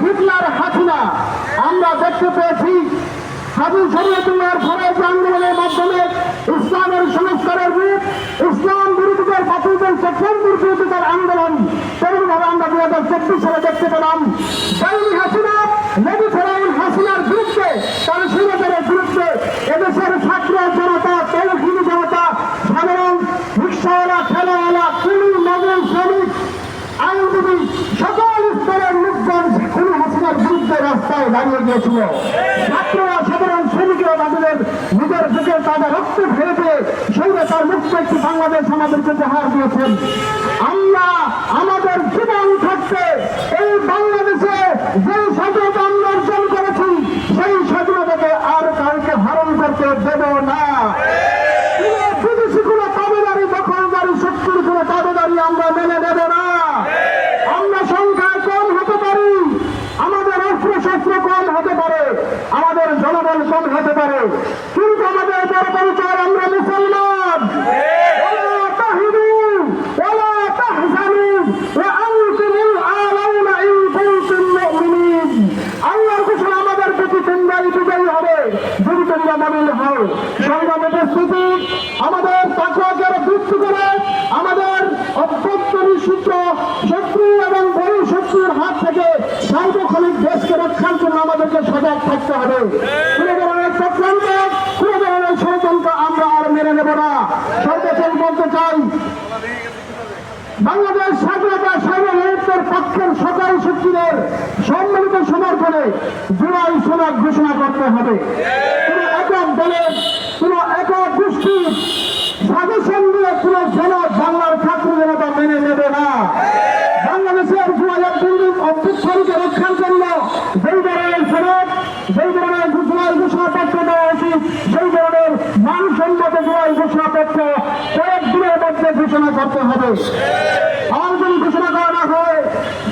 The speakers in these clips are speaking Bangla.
হিটলার হাসিনা আমরা দেখতে পেয়েছি হাজি শরীয়তুল্লাহর ফরজ আন্দোলনের মাধ্যমে ইসলামের সংস্কারের রূপ, ইসলাম বিরোধীদের বাতিলদের সেপ্টেম্বর বিরোধীদের আন্দোলন তেমনিভাবে আমরা 2024 সালে দেখতে পেলাম ডাইনি হাসিনা নবী ফেরাউন হাসিনার বিরুদ্ধে, তার সৈন্যদের বিরুদ্ধে এদেশের ছাত্র জনতা, তৌহিদি জনতা, সাধারণ রিক্সাওয়ালা, ঠেলাওয়ালা, কুলি, নগর শ্রমিক, আইনজীবী সকল স্তরের লোকজন খুনি হাসিনার বিরুদ্ধে রাস্তায় দাঁড়িয়ে গিয়েছিল। ছাত্ররা, সাধারণ শ্রমিকরা তাদের নিজের বুকে তাদের রক্ত ফেলে দিয়ে সঙ্গে তার মুক্ত একটি বাংলাদেশ আমাদেরকে উপহার দিয়েছেন। আমরা আমাদের জীবন থাকতে এই বাংলাদেশে যে স্বাধীনতা আমরা অর্জন করেছি সেই স্বাধীনতাকে আর কাউকে হরণ করতে দেব না। বিদেশি কোনো তাবেদারি, দখলদারি, শক্তির কোনো তাবেদারি আমরা মেনে নেব না। আমরা সংখ্যায় কম হতে পারি, আমাদের অস্ত্রশস্ত্র কম হতে পারে, আমাদের জনবল কম হতে পারে, কিন্তু আমাদের বড় পরিচয় আমরা মুসলমান। আল্লাহর ঘোষণা আমাদের প্রতি তোমরাই বিজয়ী হবে যদি তোমরা মমিন হও। সংগ্রাম উপস্থিতি, আমাদের তাকওয়াকে ভিত্তি করে আমাদের অভ্যন্তরীণ সূত্র শত্রু এবং বড় শত্রুর হাত থেকে সার্বক্ষণিক দেশকে রক্ষার জন্য আমাদেরকে সজাগ থাকতে হবে। কোনো ধরনের চক্রান্ত, কোনো ধরনের ষড়যন্ত্র আমরা আর মেনে নেব না। সর্বশেষ বলতে চাই, বাংলাদেশ স্বাধীনতা সার্বভৌমত্বের পক্ষের সকল শক্তিদের সম্মিলিত সমর্থনে জুলাই সনদ ঘোষণা করতে হবে। কোন একক দলের, কোন একক গোষ্ঠীর সাজেশন দিয়ে কোন সনদ বাংলার ছাত্র জনতা মেনে নেবে না। বাংলাদেশের 2000 অভ্যুত্থানকে রক্ষার জন্য যেই ধরনের সনদ, যেই ধরনের জুলাই ঘোষণাপত্র দেওয়া উচিত, সেই ধরনের মানসম্মত জুলাই ঘোষণাপত্র কয়েক দিনের মধ্যে ঘোষণা করতে হবে। আর যদি ঘোষণা করা না হয়,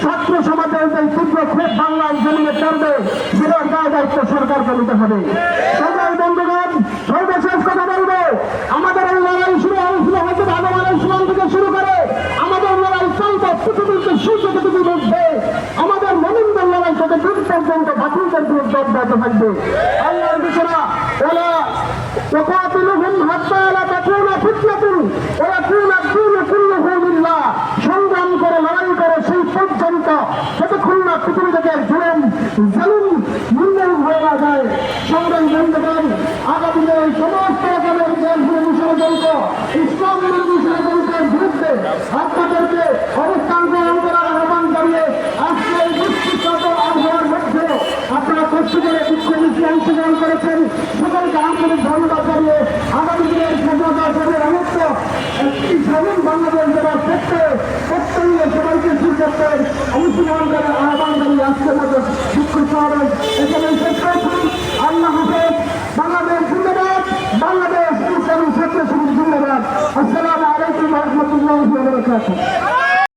ছাত্র সমাজের যে তীব্র ক্ষোভ বাংলার জমিনে চলবে, সেটার দায় দায়িত্ব সরকারকে নিতে হবে। সরকার বন্ধুগণ, সর্বশেষ কথা বলবো, আমাদের এই লড়াই শুরু হয়েছিল হয়তো ভগবান ইসলাম থেকে শুরু করে, আমাদের লড়াই চলবে পৃথিবীতে সূর্য পৃথিবীর মধ্যে, আমাদের মমিনদের লড়াই থেকে দূর পর্যন্ত বাতিলদের বিরুদ্ধে অব্যাহত থাকবে। আল্লাহর ঘোষণা, ওলা وقاتلهم حتى لا تكون فتنة ويكون الدين كله لله। সংগ্রাম করে, লড়াই করে সেই পর্যন্ত যতক্ষণ না পৃথিবী থেকে জুলুম নির্মূল হয়ে না যায়। সংগ্রাম বন্ধুগণ, আগামী দিনে এই সমস্ত রকমের ষড়যন্ত্র, ইসলাম বিরোধী ষড়যন্ত্রের বিরুদ্ধে আপনাদেরকে অবস্থান গ্রহণ করার আহ্বান জানিয়ে আজকে এই দুষ্কৃত আবহাওয়ার মধ্যে আপনারা কষ্ট করে অংশগ্রহণ করেছেন। সকলকে আন্তরিক ধন্যবাদ।